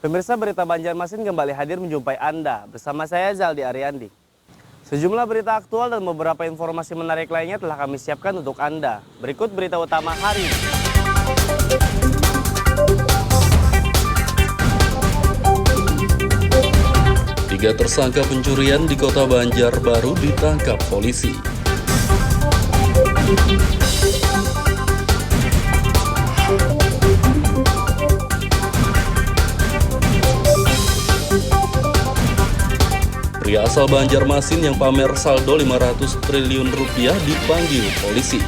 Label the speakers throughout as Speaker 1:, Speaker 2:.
Speaker 1: Pemirsa, berita Banjarmasin kembali hadir menjumpai Anda. Bersama saya Zaldi Ariandi. Sejumlah berita aktual dan beberapa informasi menarik lainnya telah kami siapkan untuk Anda. Berikut berita utama hari ini.
Speaker 2: Tiga tersangka pencurian di kota Banjarbaru ditangkap polisi. Pria asal Banjarmasin yang pamer saldo 500 triliun rupiah dipanggil polisi.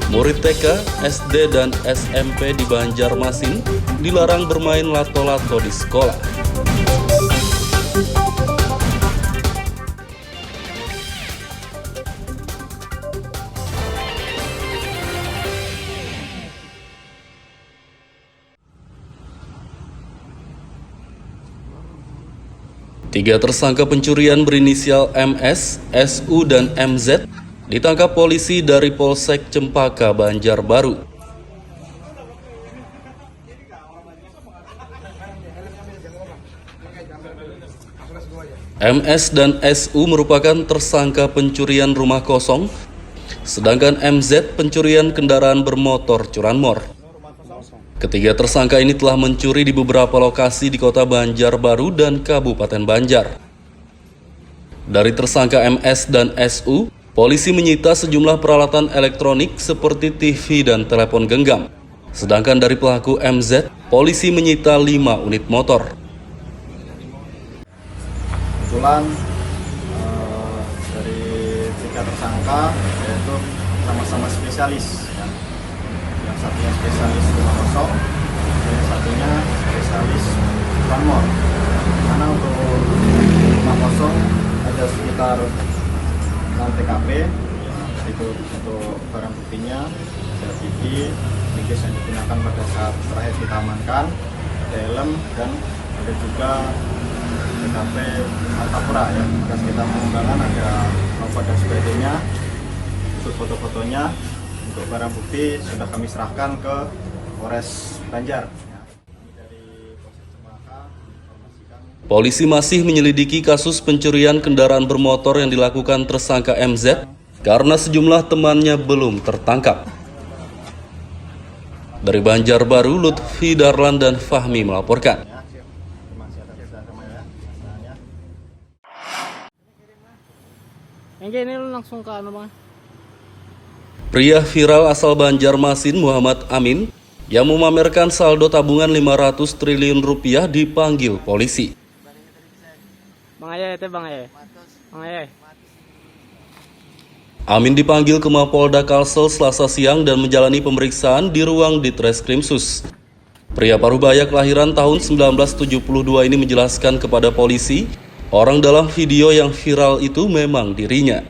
Speaker 2: Murid TK, SD, dan SMP di Banjarmasin dilarang bermain lato-lato di sekolah. Tiga tersangka pencurian berinisial MS, SU, dan MZ ditangkap polisi dari Polsek Cempaka, Banjarbaru. MS dan SU merupakan tersangka pencurian rumah kosong, sedangkan MZ pencurian kendaraan bermotor curanmor. Ketiga tersangka ini telah mencuri di beberapa lokasi di kota Banjarbaru dan Kabupaten Banjar. Dari tersangka MS dan SU, polisi menyita sejumlah peralatan elektronik seperti TV dan telepon genggam. Sedangkan dari pelaku MZ, polisi menyita 5 unit motor.
Speaker 3: Kebetulan dari tiga tersangka yaitu sama-sama spesialis, ya. Yang satunya spesialis rumah kosong, yang satunya spesialis curanmor. Karena untuk rumah kosong ada sekitar 6 TKP, itu untuk barang buktinya ada TV, bingkis yang digunakan pada saat terakhir kita amankan, ada helm, dan ada juga TKP Martapura, ya. Bekas kita pengembangan ada nomor dan sebagainya. Untuk foto-fotonya, untuk barang bukti sudah kami serahkan ke Polres Banjar.
Speaker 2: Polisi masih menyelidiki kasus pencurian kendaraan bermotor yang dilakukan tersangka MZ karena sejumlah temannya belum tertangkap. Dari Banjarbaru, Lutfi Darlan dan Fahmi melaporkan.
Speaker 4: Yang ini lu langsung ke anu bang?
Speaker 2: Pria viral asal Banjarmasin Muhammad Amin yang memamerkan saldo tabungan 500 triliun rupiah dipanggil polisi.
Speaker 4: Bang Ayah itu Bang Ayah. Bang Ayah.
Speaker 2: Amin dipanggil ke Mapolda Kalsel Selasa siang dan menjalani pemeriksaan di ruang Ditreskrimsus. Pria Parubaya kelahiran tahun 1972 ini menjelaskan kepada polisi, orang dalam video yang viral itu memang dirinya.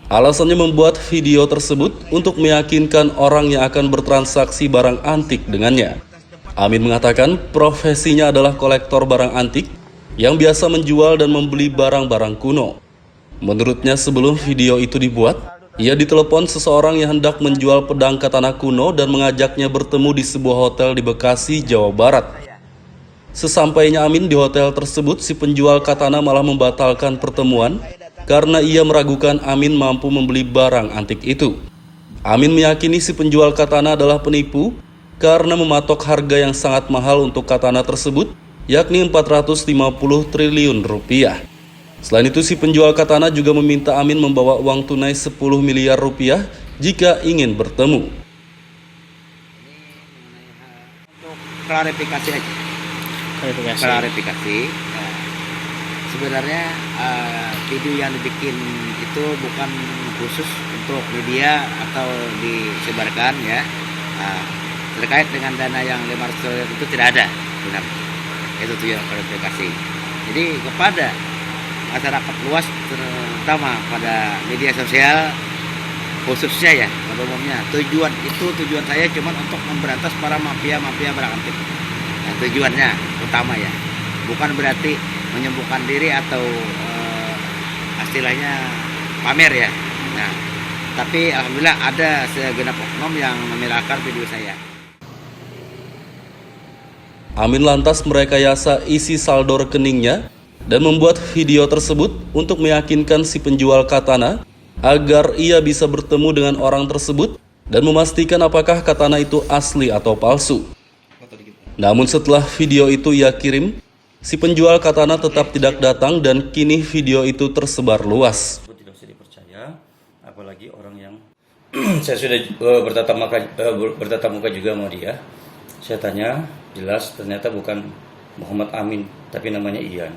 Speaker 2: Alasannya membuat video tersebut untuk meyakinkan orang yang akan bertransaksi barang antik dengannya. Amin mengatakan profesinya adalah kolektor barang antik yang biasa menjual dan membeli barang-barang kuno. Menurutnya sebelum video itu dibuat, ia ditelepon seseorang yang hendak menjual pedang katana kuno dan mengajaknya bertemu di sebuah hotel di Bekasi, Jawa Barat. Sesampainya Amin di hotel tersebut, si penjual katana malah membatalkan pertemuan karena ia meragukan Amin mampu membeli barang antik itu. Amin meyakini si penjual katana adalah penipu karena mematok harga yang sangat mahal untuk katana tersebut, yakni 450 triliun rupiah. Selain itu, si penjual katana juga meminta Amin membawa uang tunai 10 miliar rupiah jika ingin bertemu.
Speaker 5: Untuk klarifikasi aja. Klarifikasi. Sebenarnya video yang dibikin itu bukan khusus untuk media atau disebarkan, ya. Terkait dengan dana yang 500 triliun itu tidak ada, benar. Itu tuh yang klarifikasi. Jadi kepada masyarakat luas, terutama pada media sosial khususnya, ya, pada umumnya, tujuan saya cuma untuk memberantas para mafia barang antik. Tujuannya utama, ya, bukan berarti menyembuhkan diri atau istilahnya pamer ya. Nah, tapi alhamdulillah ada segenap oknum yang memiralkan video saya.
Speaker 2: Amin lantas merekayasa isi saldo rekeningnya dan membuat video tersebut untuk meyakinkan si penjual katana agar ia bisa bertemu dengan orang tersebut dan memastikan apakah katana itu asli atau palsu. Namun setelah video itu ia kirim, si penjual katana tetap tidak datang dan kini video itu tersebar luas.
Speaker 6: Tidak bisa dipercaya, apalagi orang yang saya sudah bertatap muka juga sama dia. Saya tanya, jelas ternyata bukan Muhammad Amin, tapi namanya Ian.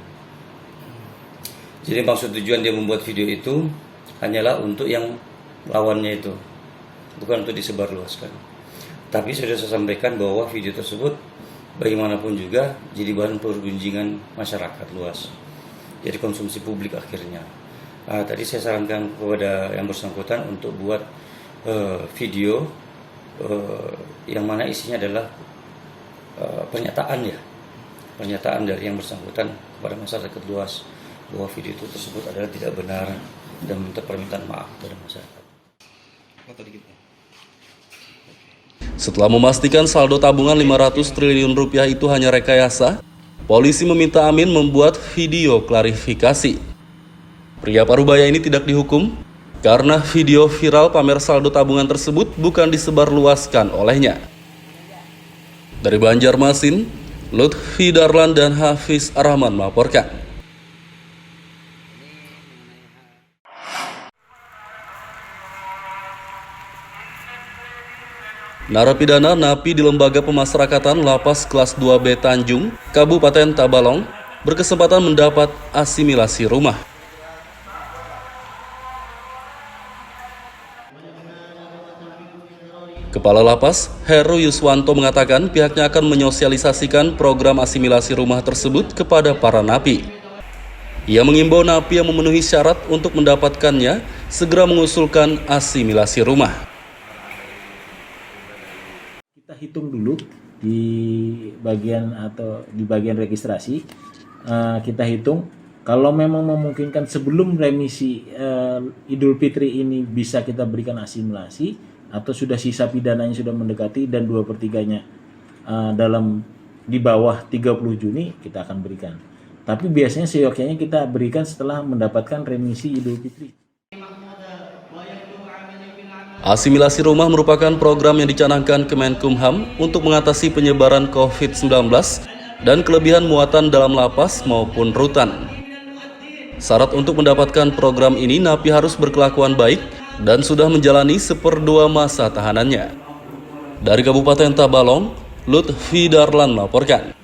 Speaker 6: Jadi maksud tujuan dia membuat video itu hanyalah untuk yang lawannya itu, bukan untuk disebarluaskan. Tapi sudah saya sampaikan bahwa video tersebut bagaimanapun juga jadi bahan pergunjingan masyarakat luas, jadi konsumsi publik akhirnya. Tadi saya sarankan kepada yang bersangkutan untuk buat video yang mana isinya adalah pernyataan dari yang bersangkutan kepada masyarakat luas bahwa video itu tersebut adalah tidak benar dan minta permintaan maaf kepada masyarakat.
Speaker 2: Setelah memastikan saldo tabungan 500 triliun rupiah itu hanya rekayasa, polisi meminta Amin membuat video klarifikasi. Pria Parubaya ini tidak dihukum karena video viral pamer saldo tabungan tersebut bukan disebarluaskan olehnya. Dari Banjarmasin, Lutfi Darlan dan Hafiz Rahman melaporkan. Narapidana napi di Lembaga Pemasyarakatan Lapas Kelas 2B Tanjung, Kabupaten Tabalong, berkesempatan mendapat asimilasi rumah. Kepala Lapas, Heru Yuswanto mengatakan pihaknya akan menyosialisasikan program asimilasi rumah tersebut kepada para napi. Ia mengimbau napi yang memenuhi syarat untuk mendapatkannya segera mengusulkan asimilasi rumah.
Speaker 7: Kita hitung dulu di bagian registrasi, kita hitung kalau memang memungkinkan sebelum remisi Idul Fitri ini bisa kita berikan asimilasi, atau sudah sisa pidananya sudah mendekati dan 2/3-nya di bawah 30 Juni kita akan berikan. Tapi biasanya seyogyanya kita berikan setelah mendapatkan remisi Idul Fitri.
Speaker 2: Asimilasi rumah merupakan program yang dicanangkan Kemenkumham untuk mengatasi penyebaran COVID-19 dan kelebihan muatan dalam lapas maupun rutan. Syarat untuk mendapatkan program ini, napi harus berkelakuan baik dan sudah menjalani 1/2 masa tahanannya. Dari Kabupaten Tabalong, Lutfi Darlan melaporkan.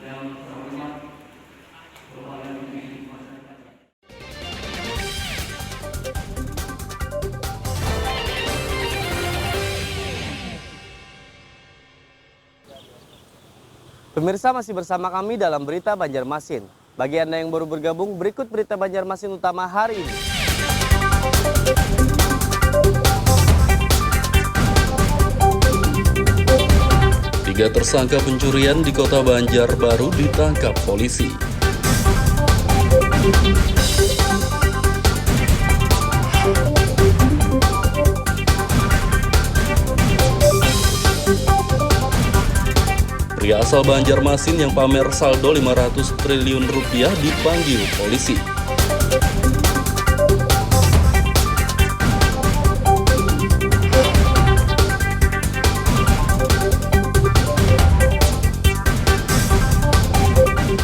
Speaker 1: Pemirsa masih bersama kami dalam Berita Banjarmasin. Bagi Anda yang baru bergabung, berikut Berita Banjarmasin utama hari ini.
Speaker 2: Tiga tersangka pencurian di Kota Banjarbaru ditangkap polisi. Pria asal Banjarmasin yang pamer saldo 500 triliun rupiah dipanggil polisi.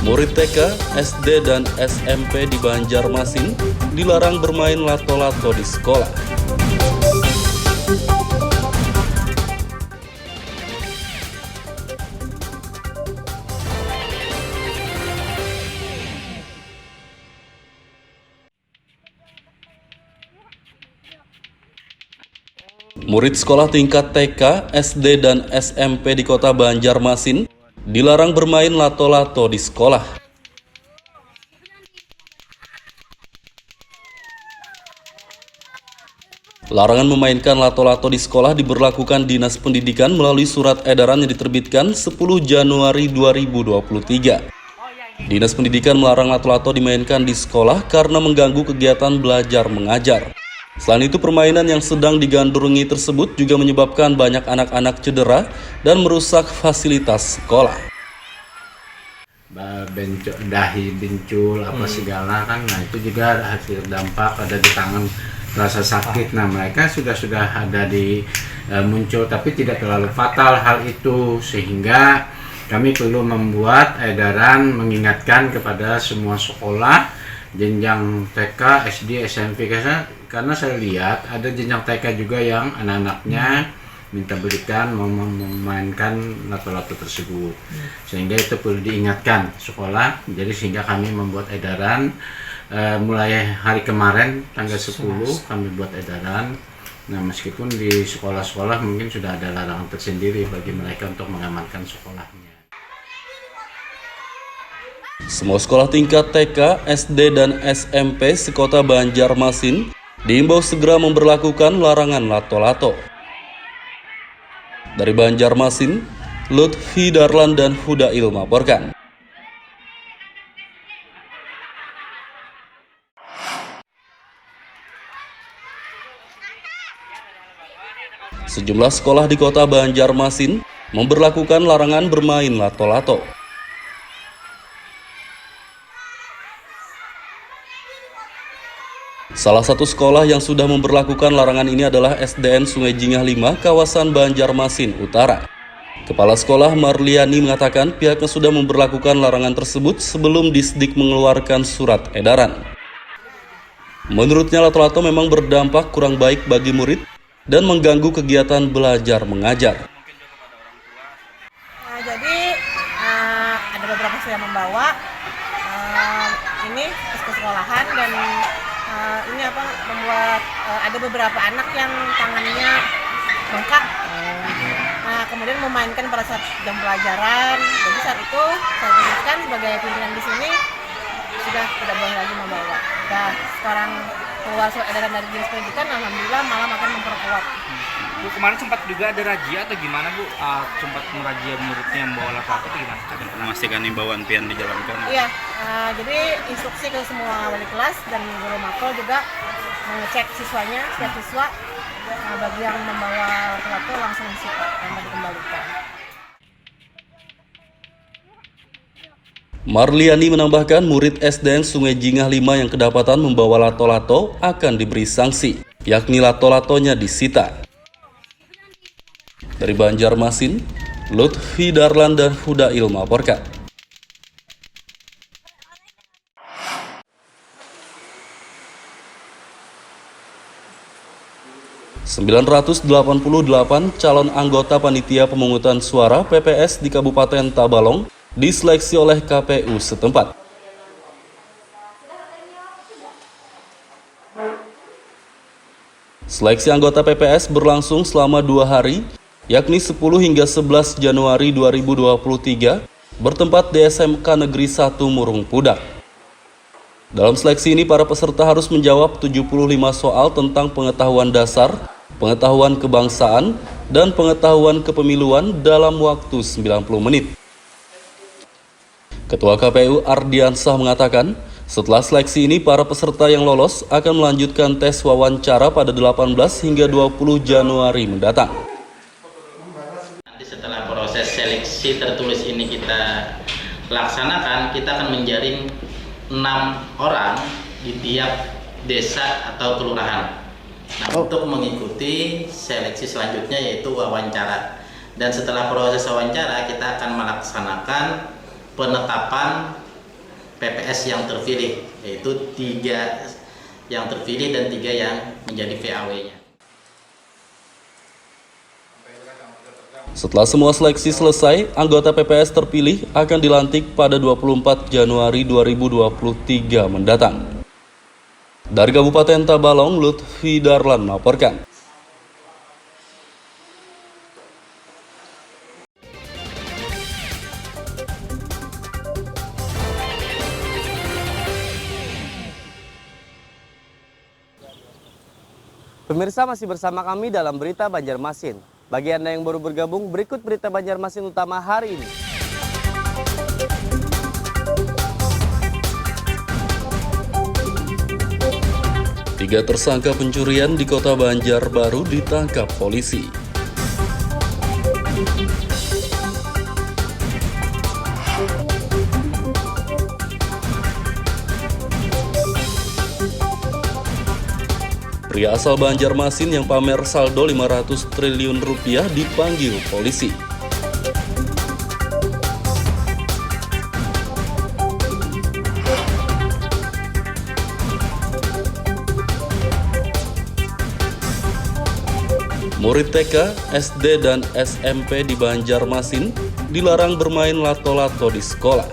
Speaker 2: Murid TK, SD, dan SMP di Banjarmasin dilarang bermain lato-lato di sekolah. Murid sekolah tingkat TK, SD, dan SMP di Kota Banjarmasin dilarang bermain lato-lato di sekolah. Larangan memainkan lato-lato di sekolah diberlakukan Dinas Pendidikan melalui surat edaran yang diterbitkan 10 Januari 2023. Dinas Pendidikan melarang lato-lato dimainkan di sekolah karena mengganggu kegiatan belajar mengajar. Selain itu, permainan yang sedang digandrungi tersebut juga menyebabkan banyak anak-anak cedera dan merusak fasilitas sekolah.
Speaker 8: Dahi, bencul, apa segala kan, nah itu juga hasil dampak ada di tangan, rasa sakit. Nah mereka sudah ada di muncul, tapi tidak terlalu fatal hal itu, sehingga kami perlu membuat edaran mengingatkan kepada semua sekolah jenjang TK, SD, SMP, karena saya lihat ada jenjang TK juga yang anak-anaknya minta berikan memainkan lato-lato tersebut, sehingga itu perlu diingatkan sekolah. Jadi sehingga kami membuat edaran mulai hari kemarin tanggal 10 kami buat edaran. Nah meskipun di sekolah-sekolah mungkin sudah ada larangan tersendiri bagi mereka untuk mengamankan sekolahnya.
Speaker 2: Semua sekolah tingkat TK, SD, dan SMP sekota Banjarmasin diimbau segera memberlakukan larangan lato-lato. Dari Banjarmasin, Lutfi Darlan dan Hudail melaporkan. Sejumlah sekolah di kota Banjarmasin memberlakukan larangan bermain lato-lato. Salah satu sekolah yang sudah memberlakukan larangan ini adalah SDN Sungai Jingah 5, kawasan Banjarmasin Utara. Kepala sekolah Marliani mengatakan pihaknya sudah memberlakukan larangan tersebut sebelum Disdik mengeluarkan surat edaran. Menurutnya lato-lato memang berdampak kurang baik bagi murid dan mengganggu kegiatan belajar mengajar.
Speaker 9: Jadi ada beberapa siswa yang membawa ini ke sekolahan, dan ini membuat ada beberapa anak yang tangannya bengkak. Nah kemudian memainkan pada saat jam pelajaran. Jadi saat itu saya putuskan sebagai pimpinan di sini sudah tidak boleh lagi membawa. Dan sekarang keluar surat edaran dari Dinas Pendidikan, alhamdulillah malam akan memperkuat.
Speaker 4: Bu, kemarin sempat juga ada razia atau gimana Bu? Sempat merazia muridnya membawa lato-lato atau gimana?
Speaker 10: Akan memastikan imbauan pian dijalankan.
Speaker 9: Iya, jadi instruksi ke semua wali kelas dan guru makro juga mengecek siswanya, setiap siswa bagi yang membawa lato-lato langsung disita dan dikembalikan.
Speaker 2: Marliani menambahkan murid SDN Sungai Jingah 5 yang kedapatan membawa lato-lato akan diberi sanksi, yakni lato-latonya disita. Dari Banjarmasin, Lutfi Darlan dan Hudail melaporkan. ...988 calon anggota panitia pemungutan suara PPS di Kabupaten Tabalong diseleksi oleh KPU setempat. Seleksi anggota PPS berlangsung selama 2 hari, yakni 10 hingga 11 Januari 2023, bertempat di SMK Negeri 1 Murung Pudak. Dalam seleksi ini, para peserta harus menjawab 75 soal tentang pengetahuan dasar, pengetahuan kebangsaan, dan pengetahuan kepemiluan dalam waktu 90 menit. Ketua KPU Ardiansah mengatakan, setelah seleksi ini para peserta yang lolos akan melanjutkan tes wawancara pada 18 hingga 20 Januari mendatang.
Speaker 11: Nanti setelah proses seleksi tertulis ini kita laksanakan, kita akan menjaring 6 orang di tiap desa atau kelurahan. Nah, untuk mengikuti seleksi selanjutnya yaitu wawancara. Dan setelah proses wawancara kita akan melaksanakan penetapan PPS yang terpilih, yaitu 3 yang terpilih dan 3 yang menjadi VAW-nya.
Speaker 2: Setelah semua seleksi selesai, anggota PPS terpilih akan dilantik pada 24 Januari 2023 mendatang. Dari Kabupaten Tabalong, Lutfi Darlan melaporkan.
Speaker 1: Pemirsa, masih bersama kami dalam Berita Banjarmasin. Bagi Anda yang baru bergabung, berikut Berita Banjarmasin utama hari ini.
Speaker 2: 3 tersangka pencurian di Kota Banjarbaru ditangkap polisi. Pria asal Banjarmasin yang pamer saldo 500 triliun rupiah dipanggil polisi. Murid TK, SD, dan SMP di Banjarmasin dilarang bermain lato-lato di sekolah.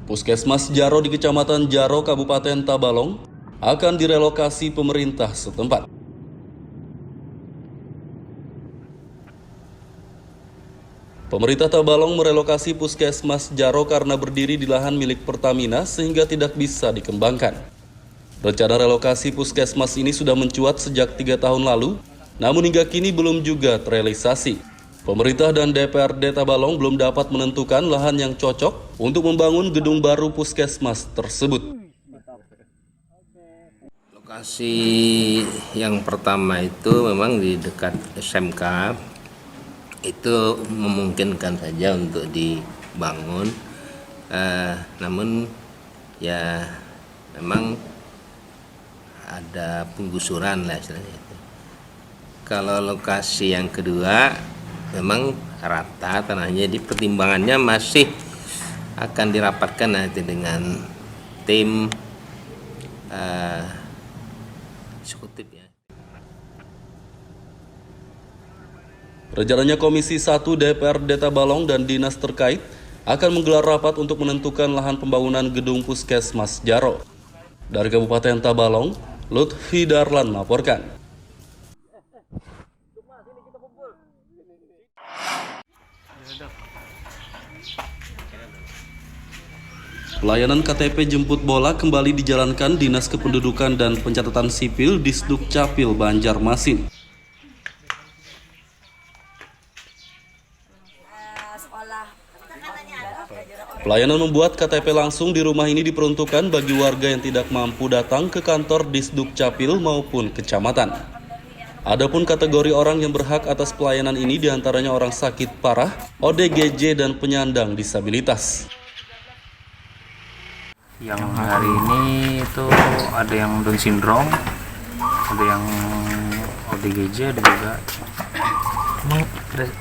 Speaker 2: Puskesmas Jaro di Kecamatan Jaro, Kabupaten Tabalong akan direlokasi pemerintah setempat. Pemerintah Tabalong merelokasi Puskesmas Jaro karena berdiri di lahan milik Pertamina sehingga tidak bisa dikembangkan. Rencana relokasi Puskesmas ini sudah mencuat sejak 3 tahun lalu, namun hingga kini belum juga terrealisasi. Pemerintah dan DPRD Tabalong belum dapat menentukan lahan yang cocok untuk membangun gedung baru Puskesmas tersebut.
Speaker 12: Lokasi yang pertama itu memang di dekat SMK, itu memungkinkan saja untuk dibangun, namun ya memang ada penggusuran lah istilahnya itu. Kalau lokasi yang kedua memang rata tanahnya, di pertimbangannya masih akan dirapatkan nanti dengan tim eksekutif ya.
Speaker 2: Rencananya Komisi 1 DPRD Tabalong dan dinas terkait akan menggelar rapat untuk menentukan lahan pembangunan gedung Puskesmas Jaro. Dari Kabupaten Tabalong, Lutfi Darlan melaporkan. Pelayanan KTP jemput bola kembali dijalankan Dinas Kependudukan dan Pencatatan Sipil Disduk Capil Banjarmasin. Pelayanan membuat KTP langsung di rumah ini diperuntukkan bagi warga yang tidak mampu datang ke kantor Disduk Capil maupun kecamatan. Adapun kategori orang yang berhak atas pelayanan ini diantaranya orang sakit parah, ODGJ, dan penyandang disabilitas.
Speaker 4: Yang hari ini itu ada yang Down syndrome, ada yang ODGJ, ada juga.
Speaker 13: Emang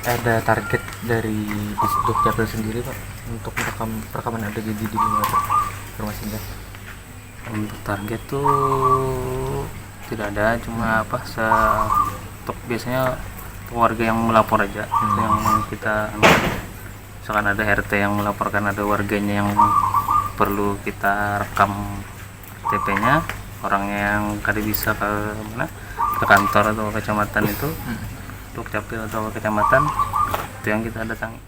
Speaker 13: ada target dari Disduk Capil sendiri Pak untuk perekaman ODGJ di Banjarmasin?
Speaker 4: Untuk target tuh tidak ada, cuma untuk biasanya warga yang melapor aja, yang kita misalkan ada RT yang melaporkan ada warganya yang perlu kita rekam KTP-nya, orangnya yang kada bisa ke kantor atau kecamatan itu, untuk capil atau kecamatan itu yang kita datangi.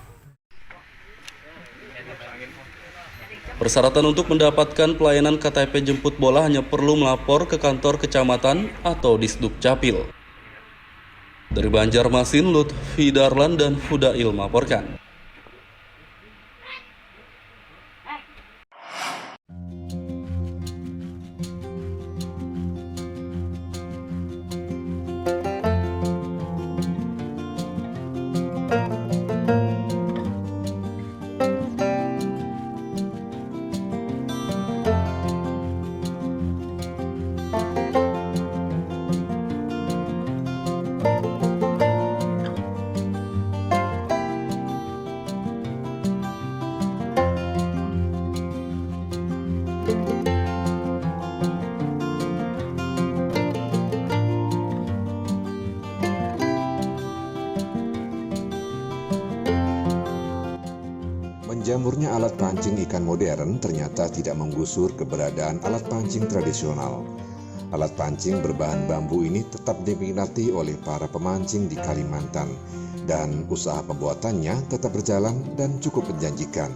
Speaker 2: Persyaratan untuk mendapatkan pelayanan KTP jemput bola hanya perlu melapor ke kantor kecamatan atau Disduk Capil. Dari Banjarmasin, Lutfi Darlan dan Hudail melaporkan.
Speaker 14: Menjamurnya alat pancing ikan modern ternyata tidak menggusur keberadaan alat pancing tradisional. Alat pancing berbahan bambu ini tetap diminati oleh para pemancing di Kalimantan, dan usaha pembuatannya tetap berjalan dan cukup menjanjikan.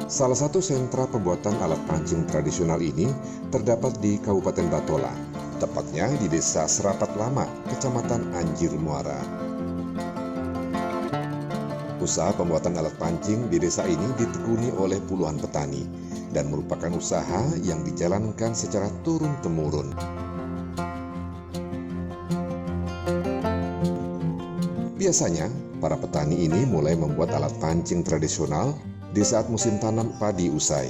Speaker 14: Salah satu sentra pembuatan alat pancing tradisional ini terdapat di Kabupaten Batola, tepatnya di Desa Serapat Lama, Kecamatan Anjir Muara. Usaha pembuatan alat pancing di desa ini ditekuni oleh puluhan petani dan merupakan usaha yang dijalankan secara turun-temurun. Biasanya, para petani ini mulai membuat alat pancing tradisional di saat musim tanam padi usai.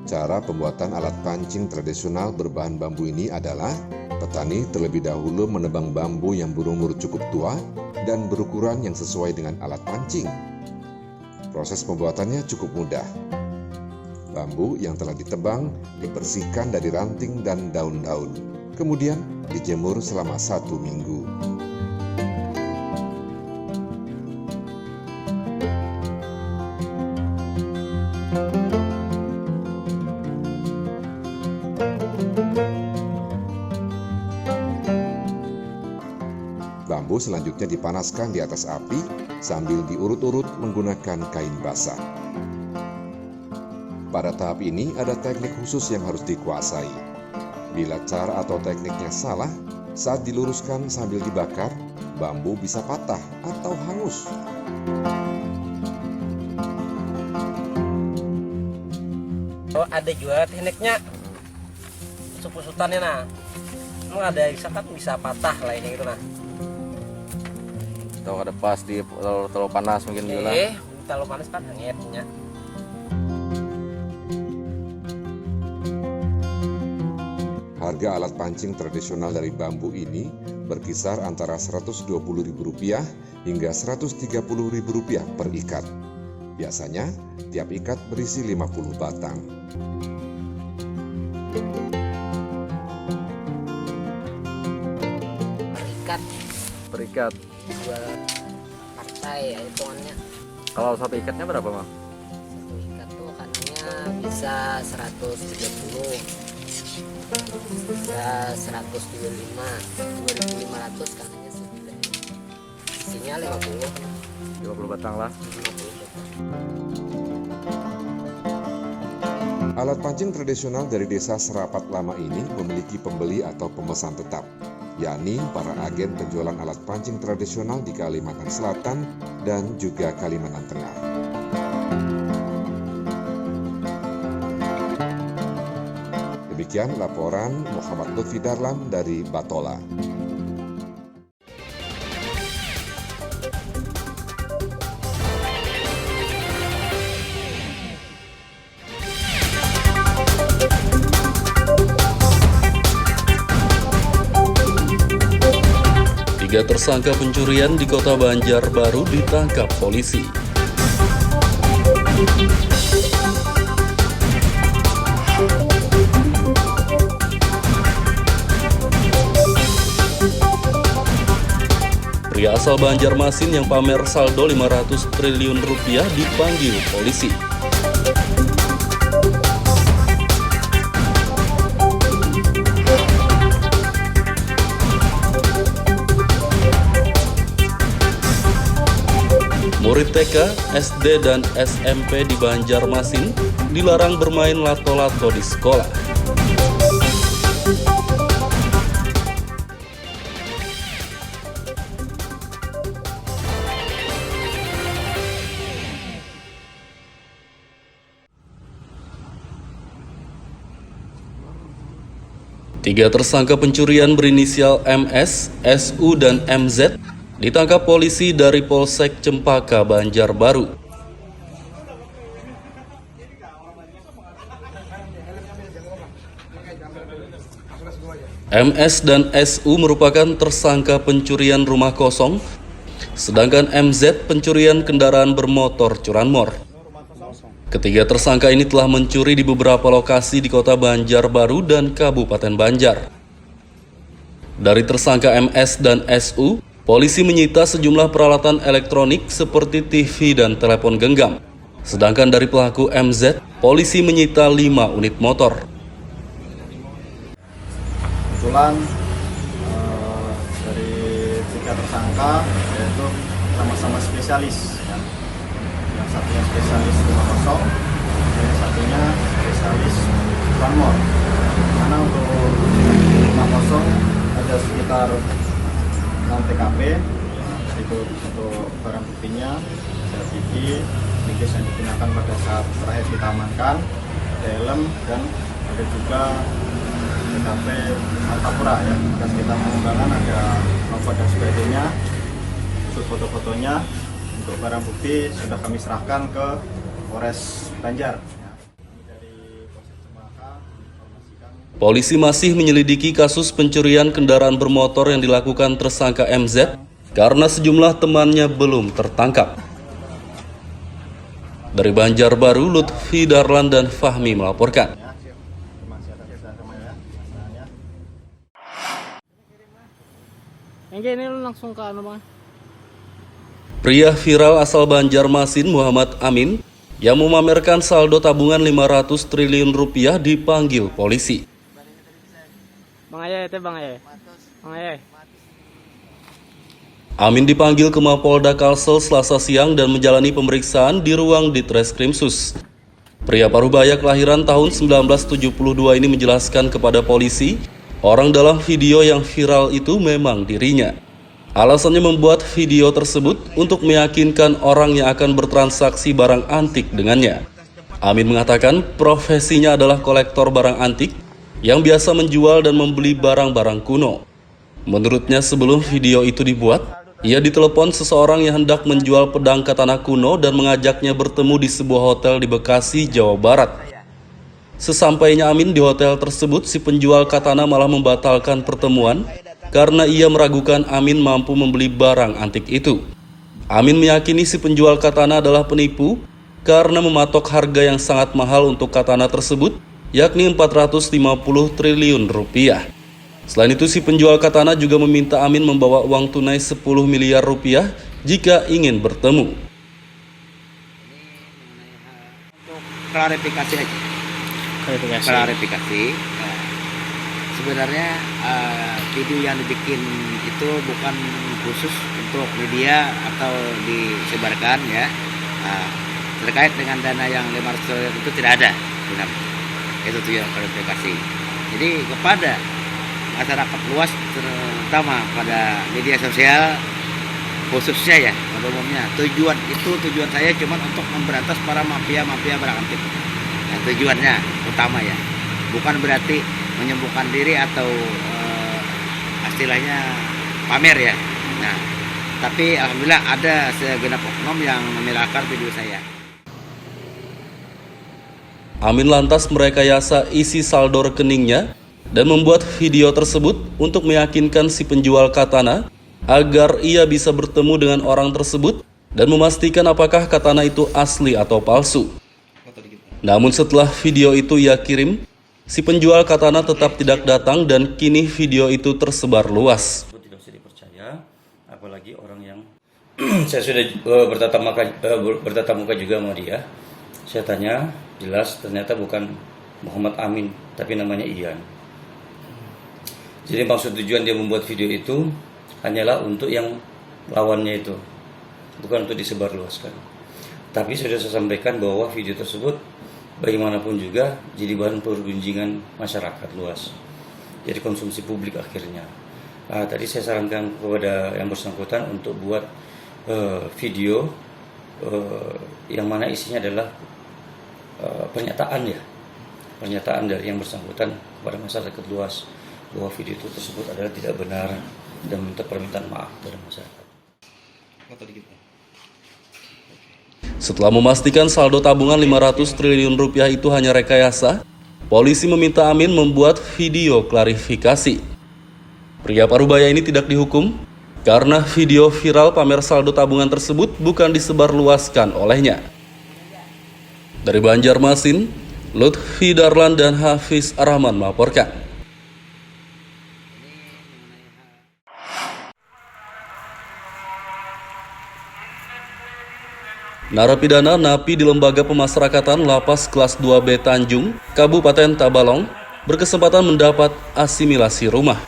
Speaker 14: Cara pembuatan alat pancing tradisional berbahan bambu ini adalah petani terlebih dahulu menebang bambu yang berumur cukup tua dan berukuran yang sesuai dengan alat pancing. Proses pembuatannya cukup mudah. Bambu yang telah ditebang dibersihkan dari ranting dan daun-daun, kemudian dijemur selama 1 minggu. Bambu selanjutnya dipanaskan di atas api sambil diurut-urut menggunakan kain basah. Pada tahap ini ada teknik khusus yang harus dikuasai. Bila cara atau tekniknya salah, saat diluruskan sambil dibakar, bambu bisa patah atau hangus.
Speaker 15: Oh, ada juga tekniknya usut-usutannya nah. Emang ada kan bisa patah lah ini gitu nah.
Speaker 13: Tahu ada pas di terlalu panas mungkin juga.
Speaker 15: Terlalu panas kan hangatnya.
Speaker 14: Harga alat pancing tradisional dari bambu ini berkisar antara Rp120.000 hingga Rp130.000 per ikat. Biasanya, tiap ikat berisi 50 batang.
Speaker 13: Per ikat.
Speaker 15: Dua partai ya hitungannya.
Speaker 13: Kalau satu ikatnya berapa, Bang?
Speaker 15: Satu ikat tuh kanannya bisa 130. Bisa 125, 2.500 kanannya segede. Isinya 50
Speaker 13: batang lah.
Speaker 14: 50 batang. Alat pancing tradisional dari desa Serapat Lama ini memiliki pembeli atau pemesan tetap, yakni para agen penjualan alat pancing tradisional di Kalimantan Selatan dan juga Kalimantan Tengah. Demikian laporan Muhammad Lutfi Darlam dari Batola.
Speaker 2: Tiga tersangka pencurian di Kota Banjarbaru ditangkap polisi. Pria asal Banjarmasin yang pamer saldo 500 triliun rupiah dipanggil polisi. Murid TK, SD, dan SMP di Banjarmasin dilarang bermain lato-lato di sekolah. Tiga tersangka pencurian berinisial MS, SU, dan MZ ditangkap polisi dari Polsek Cempaka, Banjarbaru. MS dan SU merupakan tersangka pencurian rumah kosong, sedangkan MZ pencurian kendaraan bermotor curanmor. Ketiga tersangka ini telah mencuri di beberapa lokasi di Kota Banjarbaru dan Kabupaten Banjar. Dari tersangka MS dan SU, polisi menyita sejumlah peralatan elektronik seperti TV dan telepon genggam. Sedangkan dari pelaku MZ, polisi menyita 5 unit motor.
Speaker 3: Kebetulan dari tiga tersangka yaitu sama-sama spesialis, ya. Yang satunya spesialis rumah kosong, dan satunya spesialis one more. Karena untuk 50 ada sekitar 6 TKP, itu untuk barang buktinya, CCTV, bingkis yang digunakan pada saat terakhir kita amankan, ada helm, dan ada juga TKP Martapura ya. Dan kita mengembangkan ada nomor dan sebagainya, untuk foto-fotonya. Untuk barang bukti sudah kami serahkan ke Polres Banjar.
Speaker 2: Polisi masih menyelidiki kasus pencurian kendaraan bermotor yang dilakukan tersangka MZ karena sejumlah temannya belum tertangkap. Dari Banjarbaru, Lutfi Darlan dan Fahmi melaporkan.
Speaker 1: Yang ini lu langsung ke anu bang.
Speaker 2: Pria viral asal Banjarmasin Muhammad Amin yang memamerkan saldo tabungan 500 triliun rupiah dipanggil polisi.
Speaker 1: Bang Ayah itu Bang Ayah. Bang Ayah.
Speaker 2: Amin dipanggil ke Mapolda Kalsel Selasa siang dan menjalani pemeriksaan di ruang Ditreskrimsus. Pria Parubaya kelahiran tahun 1972 ini menjelaskan kepada polisi, orang dalam video yang viral itu memang dirinya. Alasannya membuat video tersebut untuk meyakinkan orang yang akan bertransaksi barang antik dengannya. Amin mengatakan profesinya adalah kolektor barang antik yang biasa menjual dan membeli barang-barang kuno. Menurutnya sebelum video itu dibuat, ia ditelepon seseorang yang hendak menjual pedang katana kuno dan mengajaknya bertemu di sebuah hotel di Bekasi, Jawa Barat. Sesampainya Amin di hotel tersebut, si penjual katana malah membatalkan pertemuan karena ia meragukan Amin mampu membeli barang antik itu. Amin meyakini si penjual katana adalah penipu karena mematok harga yang sangat mahal untuk katana tersebut, yakni 450 triliun rupiah. Selain itu, si penjual katana juga meminta Amin membawa uang tunai 10 miliar rupiah jika ingin bertemu.
Speaker 5: Untuk klarifikasi aja. Klarifikasi. Sebenarnya video yang dibikin itu bukan khusus untuk media atau disebarkan ya. Terkait dengan dana yang 500 triliun itu tidak ada, benar. Itu tuh yang klarifikasi. Jadi kepada masyarakat luas, terutama pada media sosial khususnya ya, pada umumnya, tujuan saya cuma untuk memberantas para mafia barang antik. Nah, tujuannya utama ya, bukan berarti menyembuhkan diri atau istilahnya pamer ya. Nah, tapi alhamdulillah ada segenap oknum yang memiralkan video saya.
Speaker 2: Amin lantas merekayasa isi saldo rekeningnya dan membuat video tersebut untuk meyakinkan si penjual katana agar ia bisa bertemu dengan orang tersebut dan memastikan apakah katana itu asli atau palsu. Namun setelah video itu ia kirim, si penjual katana tetap tidak datang dan kini video itu tersebar luas.
Speaker 6: Tidak bisa dipercaya, apalagi orang yang saya sudah bertatap muka juga sama dia. Saya tanya, jelas ternyata bukan Muhammad Amin, tapi namanya Ian. Jadi maksud tujuan dia membuat video itu hanyalah untuk yang lawannya itu, bukan untuk disebarluaskan. Tapi sudah saya sampaikan bahwa video tersebut bagaimanapun juga jadi bahan perbincangan masyarakat luas, jadi konsumsi publik akhirnya. Tadi saya sarankan kepada yang bersangkutan untuk buat video yang mana isinya adalah pernyataan dari yang bersangkutan kepada masyarakat luas bahwa video itu tersebut adalah tidak benar dan minta permintaan maaf kepada masyarakat.
Speaker 2: Setelah memastikan saldo tabungan 500 triliun rupiah itu hanya rekayasa, polisi meminta Amin membuat video klarifikasi. Pria Parubaya ini tidak dihukum karena video viral pamer saldo tabungan tersebut bukan disebarluaskan olehnya. Dari Banjarmasin, Lutfi Darlan dan Hafiz Rahman melaporkan. Narapidana napi di Lembaga Pemasyarakatan Lapas Kelas 2B Tanjung, Kabupaten Tabalong, berkesempatan mendapat asimilasi rumah.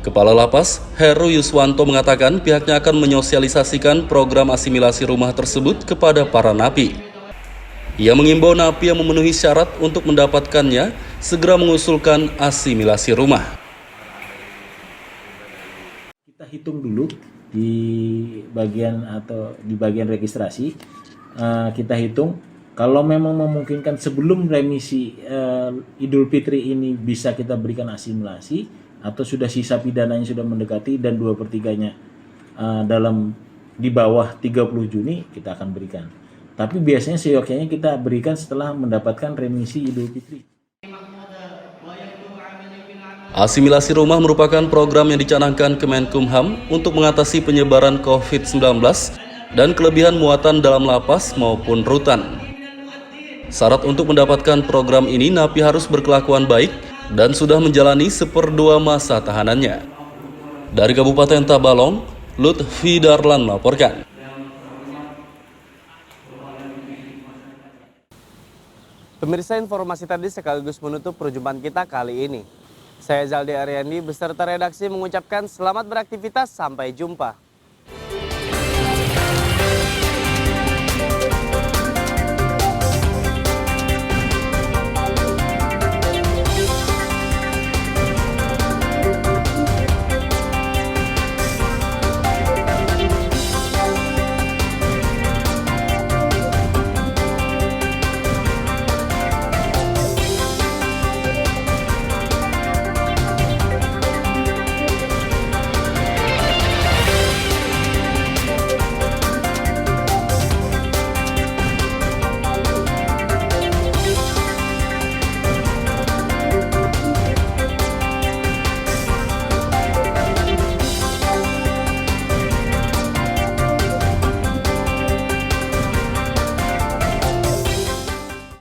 Speaker 2: Kepala Lapas, Heru Yuswanto mengatakan pihaknya akan menyosialisasikan program asimilasi rumah tersebut kepada para napi. Ia mengimbau napi yang memenuhi syarat untuk mendapatkannya segera mengusulkan asimilasi rumah.
Speaker 7: Kita hitung dulu di bagian registrasi, kita hitung kalau memang memungkinkan sebelum remisi Idul Fitri ini bisa kita berikan asimilasi, atau sudah sisa pidananya sudah mendekati dan 2/3-nya di bawah 30 Juni kita akan berikan. Tapi biasanya seyogyanya kita berikan setelah mendapatkan remisi Idul Fitri.
Speaker 2: Asimilasi rumah merupakan program yang dicanangkan Kemenkumham untuk mengatasi penyebaran COVID-19 dan kelebihan muatan dalam lapas maupun rutan. Syarat untuk mendapatkan program ini, napi harus berkelakuan baik dan sudah menjalani 1/2 masa tahanannya. Dari Kabupaten Tabalong, Lutfi Darlan melaporkan.
Speaker 1: Pemirsa, informasi tadi sekaligus menutup perjumpaan kita kali ini. Saya Zaldi Ariandi beserta redaksi mengucapkan selamat beraktivitas, sampai jumpa.